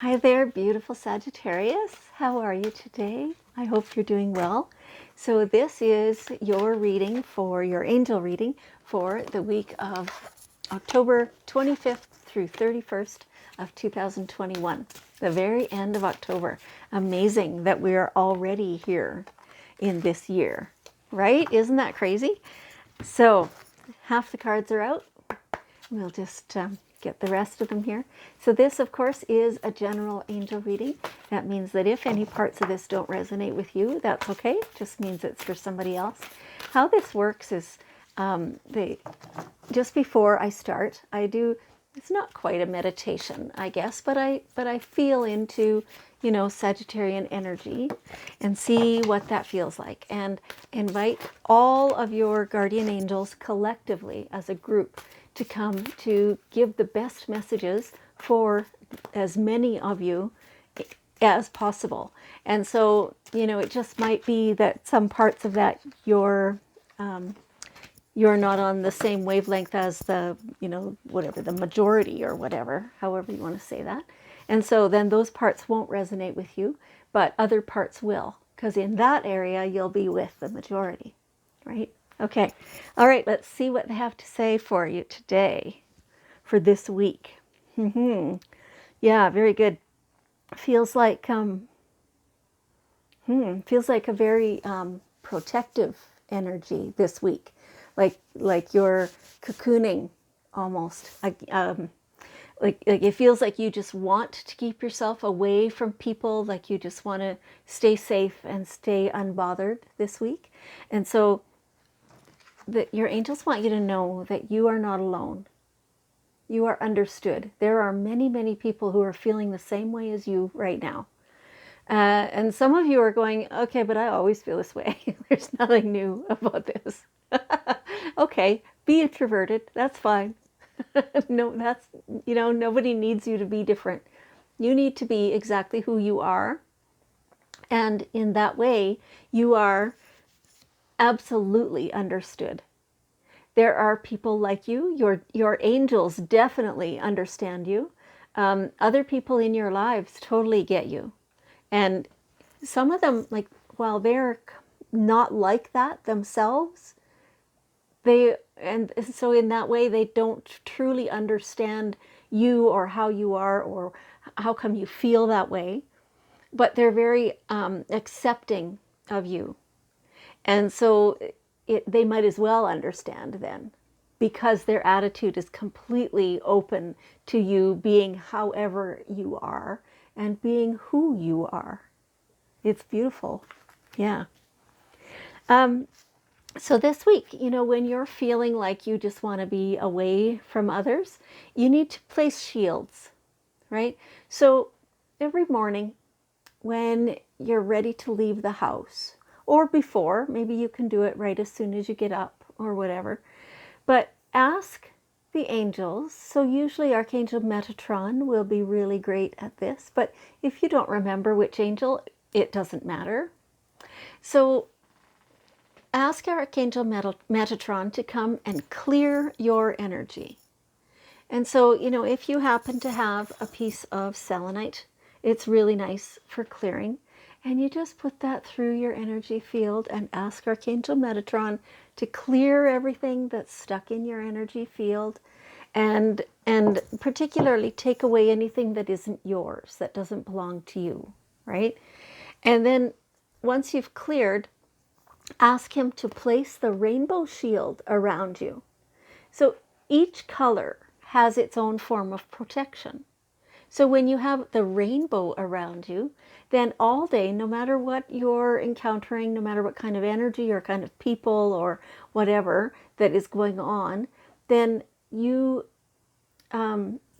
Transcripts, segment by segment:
Hi there, beautiful Sagittarius. How are you today? I hope you're doing well. So this is your reading for your angel reading for the week of October 25th through 31st of 2021, the very end of October. Amazing that we are already here in this year, right? Isn't that crazy? So half the cards are out. We'll just get the rest of them here. So this, of course, is a general angel reading. That means that if any parts of this don't resonate with you, that's okay. It just means it's for somebody else. How this works is just before I start, I do, it's not quite a meditation, I guess, but I feel into, Sagittarian energy and see what that feels like, and invite all of your guardian angels collectively as a group to come to give the best messages for as many of you as possible. And so, it just might be that some parts of that you're not on the same wavelength as the, whatever, the majority or whatever, however you want to say that. And so then those parts won't resonate with you, but other parts will, because in that area you'll be with the majority, right? Okay. All right, let's see what they have to say for you today, for this week. Yeah, very good. Feels like feels like a very protective energy this week, like you're cocooning almost. Like it feels like you just want to keep yourself away from people, like you just want to stay safe and stay unbothered this week. And so that your angels want you to know that you are not alone. You are understood. There are many, many people who are feeling the same way as you right now. And some of you are going, okay, but I always feel this way. There's nothing new about this. Okay, be introverted. That's fine. No, nobody needs you to be different. You need to be exactly who you are. And in that way, you are absolutely understood. There are people like you. Your angels definitely understand you. Other people in your lives totally get you. And some of them, like, while they're not like that themselves, and so in that way they don't truly understand you or how you are or how come you feel that way, but they're very accepting of you. And so they might as well understand then, because their attitude is completely open to you being however you are and being who you are. It's beautiful. Yeah. So this week, when you're feeling like you just want to be away from others, you need to place shields, right? So every morning when you're ready to leave the house, or before, maybe you can do it right as soon as you get up or whatever, but ask the angels. So usually Archangel Metatron will be really great at this, but if you don't remember which angel, it doesn't matter. So ask Archangel Metatron to come and clear your energy. And so, if you happen to have a piece of selenite, it's really nice for clearing. And you just put that through your energy field and ask Archangel Metatron to clear everything that's stuck in your energy field, and particularly take away anything that isn't yours, that doesn't belong to you, right? And then once you've cleared, ask him to place the rainbow shield around you. So each color has its own form of protection. So when you have the rainbow around you, then all day, no matter what you're encountering, no matter what kind of energy or kind of people or whatever that is going on, then you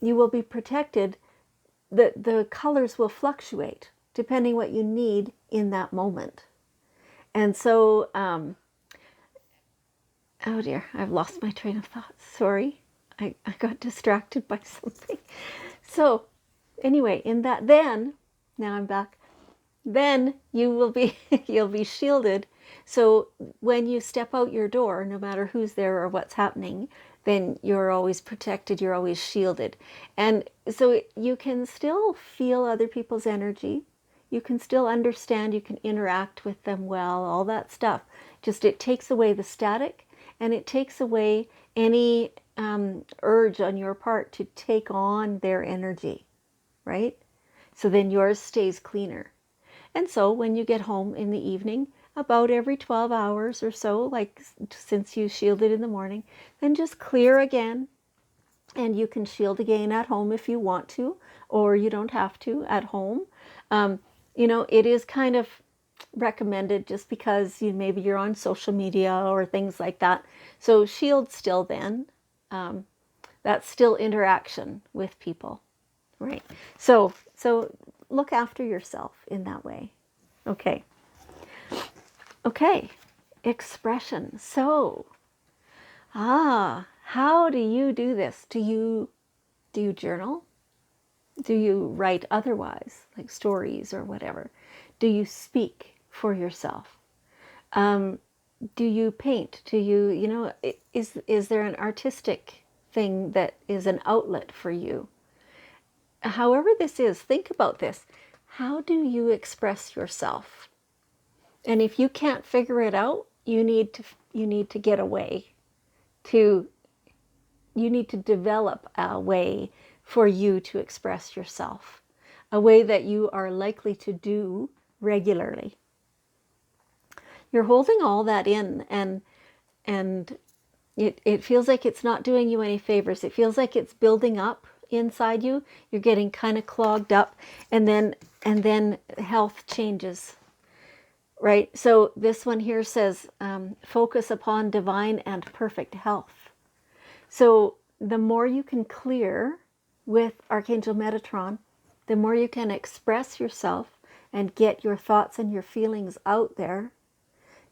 will be protected. The colors will fluctuate depending what you need in that moment. And so, oh dear, I've lost my train of thought. Sorry, I got distracted by something. So anyway, now I'm back. Then you will be, you'll be shielded. So when you step out your door, no matter who's there or what's happening, then you're always protected, you're always shielded. And so you can still feel other people's energy. You can still understand, you can interact with them well, all that stuff. Just it takes away the static, and it takes away any urge on your part to take on their energy, right? So then yours stays cleaner. And so when you get home in the evening, about every 12 hours or so, like since you shielded in the morning, then just clear again. And you can shield again at home if you want to, or you don't have to at home. It is kind of recommended just because maybe you're on social media or things like that. So shield still then. That's still interaction with people, right? So look after yourself in that way. Okay. Expression. So, how do you do this? Do you journal? Do you write otherwise, like stories or whatever? Do you speak for yourself? Do you paint? Do you, is there an artistic thing that is an outlet for you? However this is, think about this. How do you express yourself? And if you can't figure it out, you need to get away. You need to develop a way for you to express yourself, a way that you are likely to do regularly. You're holding all that in, and it feels like it's not doing you any favors. It feels like it's building up inside you. You're getting kind of clogged up, and then health changes. Right? So this one here says, focus upon divine and perfect health. So the more you can clear with Archangel Metatron, the more you can express yourself and get your thoughts and your feelings out there,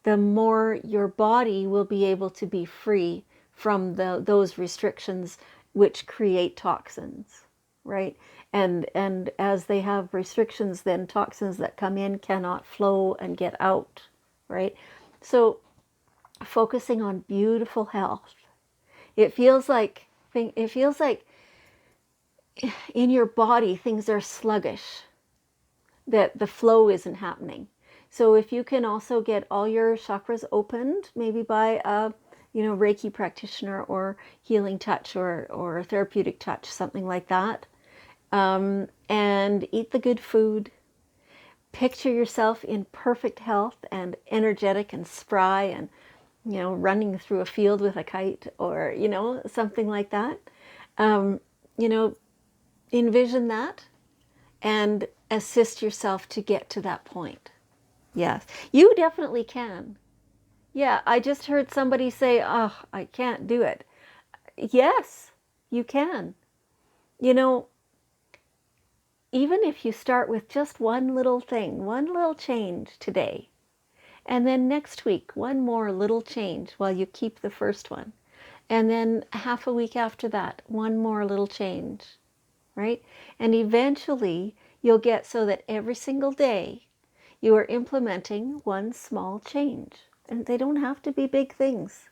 the more your body will be able to be free from those restrictions which create toxins, right? And as they have restrictions, then toxins that come in cannot flow and get out, right? So focusing on beautiful health. It feels like in your body things are sluggish, that the flow isn't happening. So if you can also get all your chakras opened, maybe by a Reiki practitioner or healing touch or therapeutic touch, something like that, and eat the good food. Picture yourself in perfect health and energetic and spry and running through a field with a kite or something like that. Envision that and assist yourself to get to that point. Yes, you definitely can. Yeah, I just heard somebody say, "Oh, I can't do it." Yes, you can. Even if you start with just one little thing, one little change today, and then next week, one more little change while you keep the first one, and then half a week after that, one more little change, right? And eventually you'll get so that every single day you are implementing one small change. And they don't have to be big things.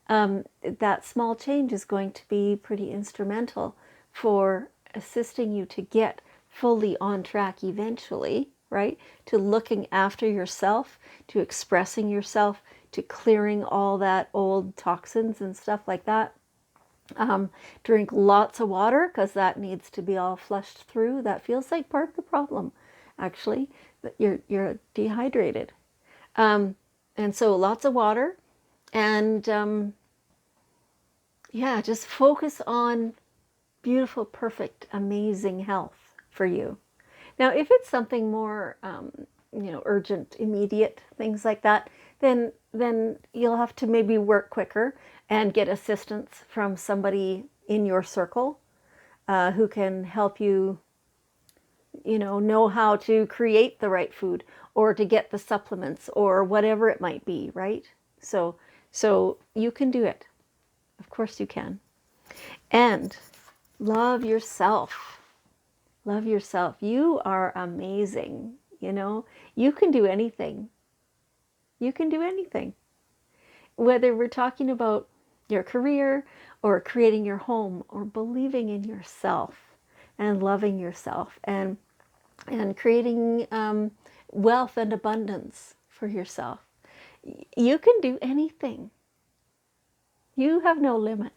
That small change is going to be pretty instrumental for assisting you to get fully on track eventually, right? To looking after yourself, to expressing yourself, to clearing all that old toxins and stuff like that. Drink lots of water because that needs to be all flushed through. That feels like part of the problem, actually, that you're dehydrated. And so lots of water, and just focus on beautiful, perfect, amazing health for you. Now, if it's something more, urgent, immediate, things like that, then you'll have to maybe work quicker and get assistance from somebody in your circle who can help you, know how to create the right food or to get the supplements or whatever it might be, right? So you can do it. Of course you can. And love yourself. Love yourself. You are amazing. You can do anything. You can do anything. Whether we're talking about, your career, or creating your home, or believing in yourself and loving yourself, and creating wealth and abundance for yourself. You can do anything. You have no limits.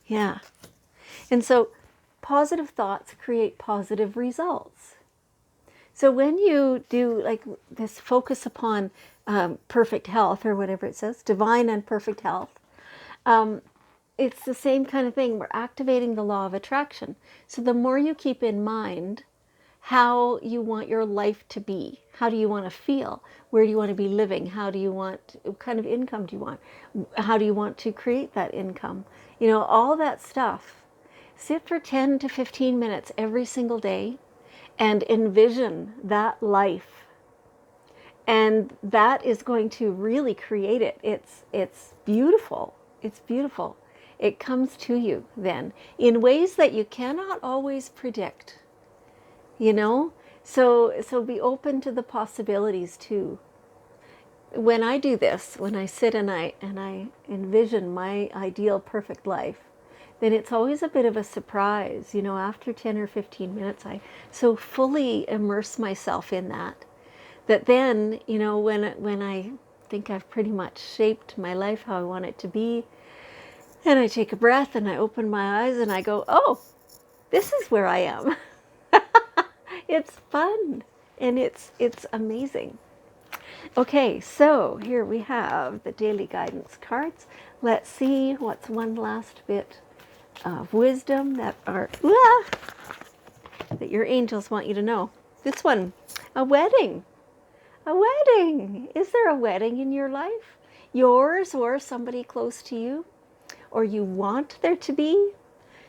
Yeah. And so positive thoughts create positive results. So when you do like this focus upon perfect health, or whatever it says, divine and perfect health, it's the same kind of thing. We're activating the law of attraction. So the more you keep in mind how you want your life to be, how do you want to feel, where do you want to be living, what kind of income do you want, how do you want to create that income, all that stuff. Sit for 10 to 15 minutes every single day and envision that life. And that is going to really create it. It's beautiful. It's beautiful. It comes to you then in ways that you cannot always predict. So be open to the possibilities too. When I do this, when I sit and I envision my ideal perfect life, then it's always a bit of a surprise. After 10 or 15 minutes, I so fully immerse myself in that then, when I think I've pretty much shaped my life how I want it to be, and I take a breath and I open my eyes and I go, oh, this is where I am. It's fun and it's amazing. Okay, so here we have the daily guidance cards. Let's see what's one last bit of wisdom that your angels want you to know. This one, a wedding. A wedding. Is there a wedding in your life? Yours or somebody close to you? Or you want there to be?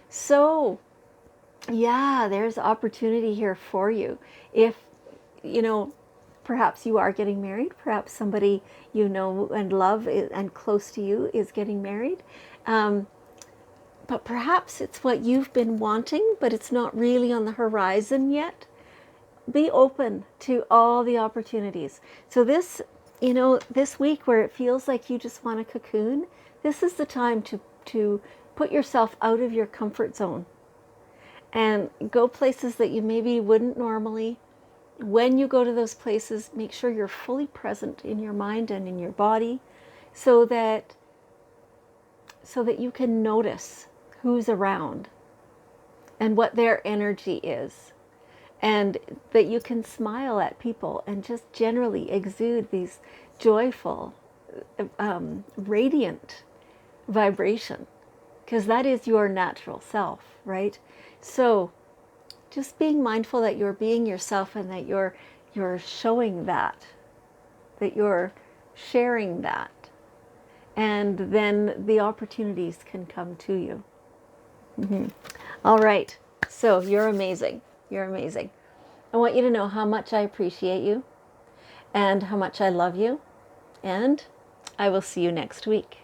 So, yeah, there's opportunity here for you. If, perhaps you are getting married, perhaps somebody you know and love and close to you is getting married. But perhaps it's what you've been wanting, but it's not really on the horizon yet. Be open to all the opportunities. So this week where it feels like you just want a cocoon, this is the time to put yourself out of your comfort zone and go places that you maybe wouldn't normally. When you go to those places, make sure you're fully present in your mind and in your body so that you can notice who's around and what their energy is, and that you can smile at people and just generally exude these joyful, radiant vibration, because that is your natural self, right? So just being mindful that you're being yourself and that you're showing that you're sharing that, and then the opportunities can come to you. Mm-hmm. All right, so you're amazing. You're amazing. I want you to know how much I appreciate you and how much I love you, and I will see you next week.